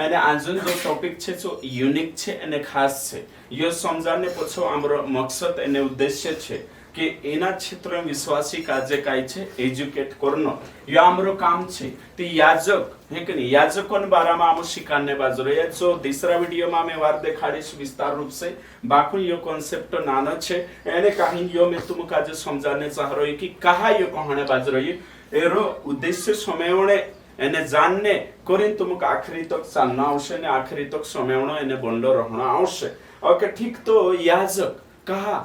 અને આજનો जो टॉपिक છે जो યુનિક છે અને ખાસ છે यो समझाने पछो आमरो मकसद અને उद्देश्य છે कि एना क्षेत्र में विश्वासी काजे काय छे एजुकेट करनो यो आमरो काम छे ते याजक है कि नहीं याजकों बारे में आम शिकाने बाजू रहे जो तीसरा वीडियो में मैं वार देखाड़ीश विस्तार रूप से बाकी यो कॉन्सेप्ट नानो छे एने कहीं यो मैं तुम काजे समझाने चाह रही कि कहा यो कहने बाजू रही एरो उद्देश्य समयणे एने जानने करीन तुमक आखिरी तक चालना आवश्य ने आखिरी तक समयणो एने बंडो रहना आवश्य ओके ठीक तो याजक कहा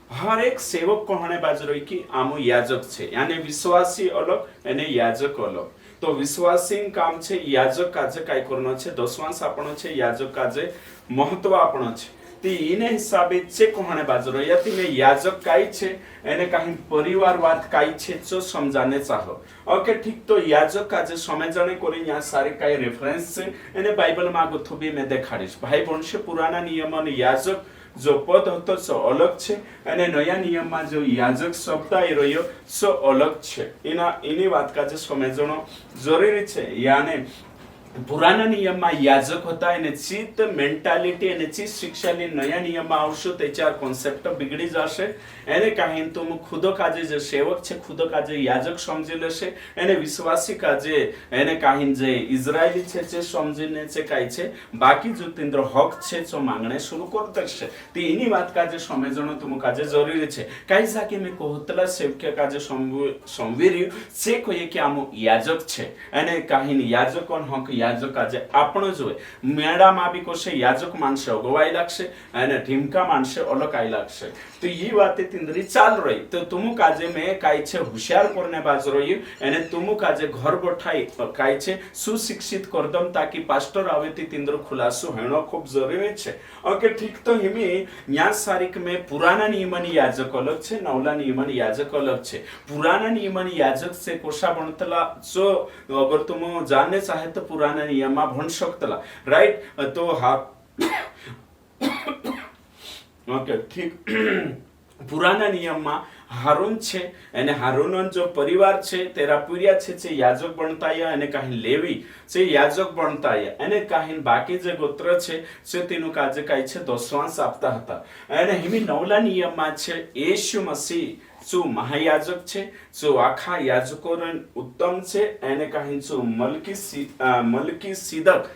हर एक सेवक कहने बाजू रही कि आमो याजक छे यानी विश्वासी अलग एने याजक अलग तो विश्वासी काम छे याजक काजे काय करनो छे दशवांश आपणो छे याजक काजे महत्व आपणो छे ती इने हिसाबे छे कहने बाजू रही यति में याजक काय छे एने कहीं परिवारवाद काय छे जो समझाने चाहो ओके ठीक तो याजक काजे समझने कोरी यहाँ सारे काय रेफरेंस छे एने बाइबल में आगो थोबी में देखाड़ीश भाई वंश पुराना नियमन याजक जो पद હતો સો અલગ છે અને નયા નિયમમાં જો યાજક શબ્દ આવી રહ્યો સો અલગ છે એની વાત કાજે સમજણો જરૂરી છે યાને પુરાના નિયમમાં યાજક હતા અને ચિત્ત મેન્ટાલિટી અને ચિત્ત શિક્ષાની નયા નિયમમાં આવશો તે ચાર કોન્સેપ્ટ बिगड़ी જશે એને કાહીન तुम खुद काजे जे सेवक छे खुद काजे याजक समझी लेशे एने विश्वासी काजे एने काहीन जे इजरायली छे जे समझीने छे काय छे बाकी जो तिंद्र हक छे जो मांगणे शुरू कर देशे ती इनी बात काजे समझणो तुम काजे जरूरी छे काय जाके मैं कोहतला सेवक काजे संवीर्य से कोई कि आमो याजक छे एने काहीन याजकोन हक याजक काजे આપણો જોય મેળામાં બી કોશે યાજક માનશે ગવાઈ લાગશે અને ઢીમકા માનશે અલકાઈ લાગશે તો ઈ વાતે तिंद्री चाल रही तो तुम काजे में काय छे होशियार करने बाज रही एने तुम काजे घर बैठाई काय छे सुशिक्षित कर दम ताकि पास्टर आवे ती तिंद्र खुलासो हेणो खूब जरूरी छे ओके ठीक तो हिमी न्याय सारिक में पुराना नियमन याजक अलग छे नवला नियमन याजक अलग छे पुराना नियमन याजक से कोशा बनतला जो अगर तुम जानने चाहे तो पुराना नियम में भण सकतला राइट तो हा ओके ठीक पुराना नियम में हारून छे एने हारूनन जो परिवार छे तेरा पूरिया छे याजक बनताया एने कहीं लेवी छे याजक बनताया एने कहीं बाकी जे गोत्र छे से तेनु काजे काय छे दशवांश आपता हता एने हिमी नवला नियम में छे येशू मसीह जो महायाजक छे जो आखा याजकों उत्तम छे एने कहीं जो मलकी सीदक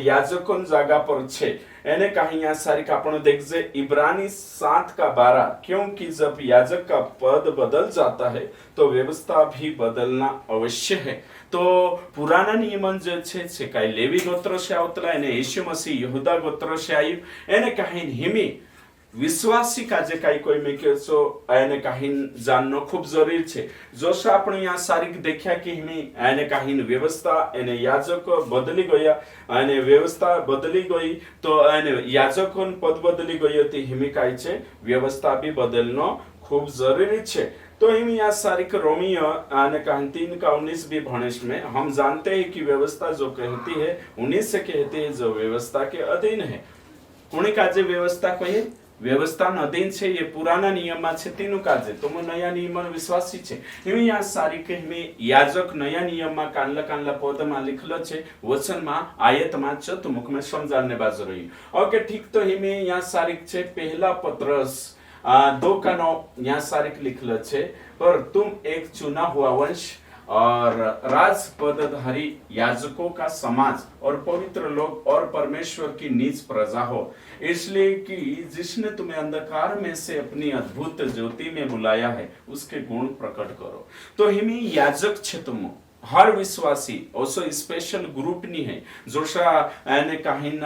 याजकों जगह पर छे एने कहीं यहाँ सारी कापण देखजे इब्रानी 7:12 क्योंकि जब याजक का पद बदल जाता है तो व्यवस्था भी बदलना अवश्य है तो पुराना नियमन जो छे काई लेवी गोत्र से आवतला एने यीशु मसीह यहूदा गोत्र से आयु एने कहीं हिमी विश्वासी काजे काई कोई में के सो एने कहीं जाननो खूब जरूरी छे जो सा आपण यहाँ सारिक देखा कि हिमी एने कहीं व्यवस्था एने याजक बदली गया एने व्यवस्था बदली गई तो एने याजकों पद बदली गई तो हिमी काई छे व्यवस्था भी बदलनो खूब जरूरी छे तो हम यहाँ सारिक रोमी आने कहीं 3:19 भी भणेश में हम जानते हैं कि व्यवस्था जो कहती है 19 से कहती है जो व्यवस्था के अधीन है उन्हीं काजे व्यवस्था कही व्यवस्था अधीन छे ये पुराना नियम में छे तीनों काजे तुम नया नियम में विश्वासी छे हिमी यहाँ सारी के हिमी याजक नया नियम में कानला पद में लिखलो छे वचन में आयत में छ तुमक में समझाने बाजू रही ओके ठीक तो हिमी यहाँ सारी छे पहला पत्रस 2:9 यहाँ सारी लिखलो छे पर तुम एक चुना हुआ वंश और राजपदधारी याजकों का समाज और पवित्र लोग और परमेश्वर की निज प्रजा हो इसलिए कि जिसने तुम्हें अंधकार में से अपनी अद्भुत ज्योति में बुलाया है उसके गुण प्रकट करो तो हिमी याजक छे तुम हर विश्वासी ओसो स्पेशल ग्रुप नहीं है जोशा एने कहीं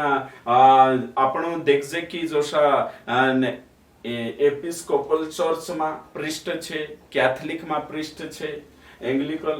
आपणो देखजे कि जोशा एपिस्कोपल चर्च में पृष्ठ छे कैथोलिक में पृष्ठ छे एंग्लिकल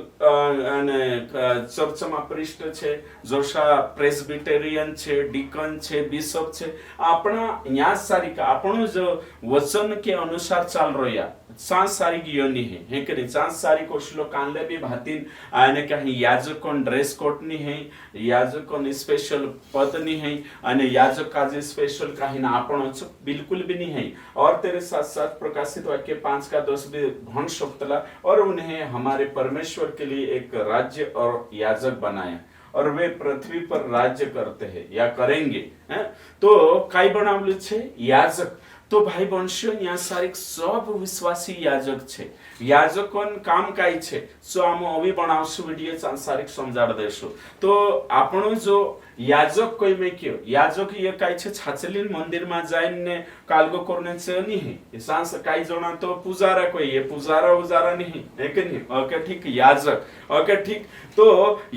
चर्च में पृष्ठ छे जोशा प्रेस्बिटेरियन छे डीकन छे बिशप छे आपना यहाँ सारी का आपनो जो वचन के अनुसार चाल रहा सांसारिक योनि है कि सांसारिक श्लोक कानले भी भातीन आने कहीं याजकों ड्रेस कोड नहीं है याजकों स्पेशल पद नहीं है आने याजक का जो स्पेशल कहीं ना आपण बिल्कुल भी नहीं है और तेरे साथ साथ प्रकाशित वाक्य 5:10 भी भण सकतला और उन्हें हमारे परमेश्वर के लिए एक राज्य और याजक बनाया और वे पृथ्वी पर राज्य करते हैं या करेंगे। तो काय बनावलं છે યાજક। તો ભાઈ બનશો ત્યાં સારી सब વિશ્વાસી યાજક છે। યાજકોન કામ કાઈ છે સો આમો અવી બનાવશું વિડિયો સારીક સમજાડ દેશું। તો આપણો જો યાજક કોઈ મેં કયો યાજક ये કાઈ છે છાચલીન મંદિરમાં જઈને કાલગો કરને છે નહીં એ સાંસ કાઈ જણા તો પૂજારા કોઈ એ પૂજારા ઉજારા નહીં હે કે નહીં। ઓકે ठीक યાજક। ઓકે ठीक તો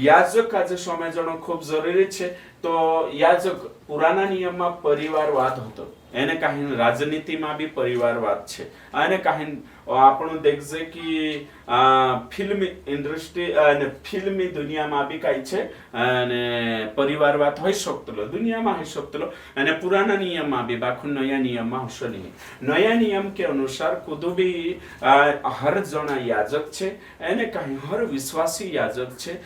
યાજક આજે સમજણો ખૂબ જરૂરી છે। તો યાજક પુરાના નિયમમાં પરિવારવાદ હતો એને કાંઈ રાજનીતિમાં બી પરિવારવાદ છે અને કાંઈ આપણું દેખજે કે ફિલ્મ ઇન્ડસ્ટ્રી અને ફિલ્મી દુનિયામાં બી કાંઈ છે અને પરિવારવાદ હોઈ શકતો દુનિયામાં હોઈ શકતો અને પુરાના નિયમમાં બી બાખું નયા નિયમમાં હશે નહીં। નયા નિયમ કે અનુસાર કુદુ બી હર જણા યાજક છે એને કાંઈ હર વિશ્વાસી યાજક છે।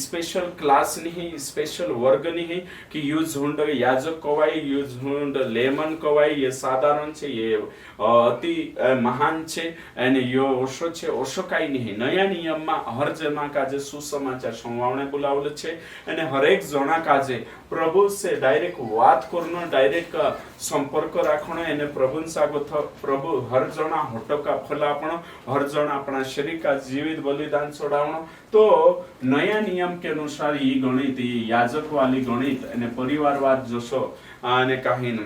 સ્પેશિયલ ક્લાસ નહીં સ્પેશિયલ વર્ગ નહીં કે યુ ઝુંડ યાજક કવાય યુ ઝુંડ લેમન કવાય ये साधारण છે ये અતિ મહાન છે અને યો ઓશો છે ઓશો કાઈ નહીં। નયા નિયમમાં હર જણા કાજે સુસમાચાર સંવાવણે બોલાવલે છે અને હરેક જણા કાજે પ્રભુ से डायरेक्ट વાત કરનો डायरेक्ट સંપર્ક રાખણો એને પ્રભુ સાગોથ પ્રભુ હર જણા હોટકા ફલાપણો હર જણા આપણા શરીર કા જીવિત બલિદાન છોડાવણો। તો નયા નિયમ કે અનુસાર ઈ ગણિત ઈ યાજક વાલી ગણિત અને પરિવારવાદ જોશો અને કાહીન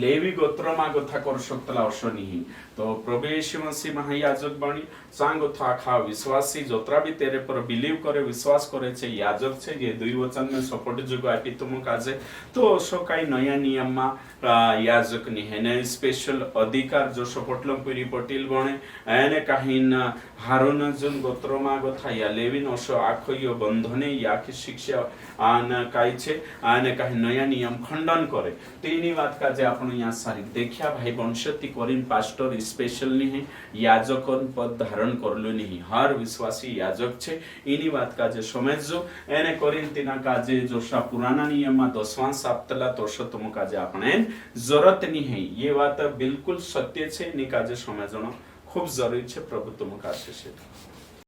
લેવી ગોત્રમાં ગોથા કર શકતલા હશો નહીં। તો પ્રભુ યીશુ મસીહ મહાયાજક બની सांगो था आखा विश्वासी जोतरा भी तेरे पर बिलीव करे विश्वास करे छे याजक छे ये दुई वचन में सपोर्ट जुगो आपी तुम काजे। तो शो काई नया नियम में याजक नहीं है ने स्पेशल अधिकार जो सपोर्टलम पुरी पटेल बने एने काहीन हारोन जुन गोत्रमा गोथा या लेविन ओशो आखो यो बंधने या की शिक्षा आन काई छे आने काही नया नियम खंडन करे। तेनी बात का जे आपण यहाँ सारी देखिया भाई वंशती कोरिन पास्टर स्पेशल नहीं याजकोन पद धारण करलो नहीं हर विश्वासी याजक छे एनी बात का जे समझो एने कोरिन्थीना काजे जोशा पुराना नियम में दशवांश आपतला तोशो तुम काजे आपणे जरूरत नहीं है ये बात बिल्कुल सत्य छे एनी काजे समझणो खूब जरूरी छे। प्रभु तुम का आशीष।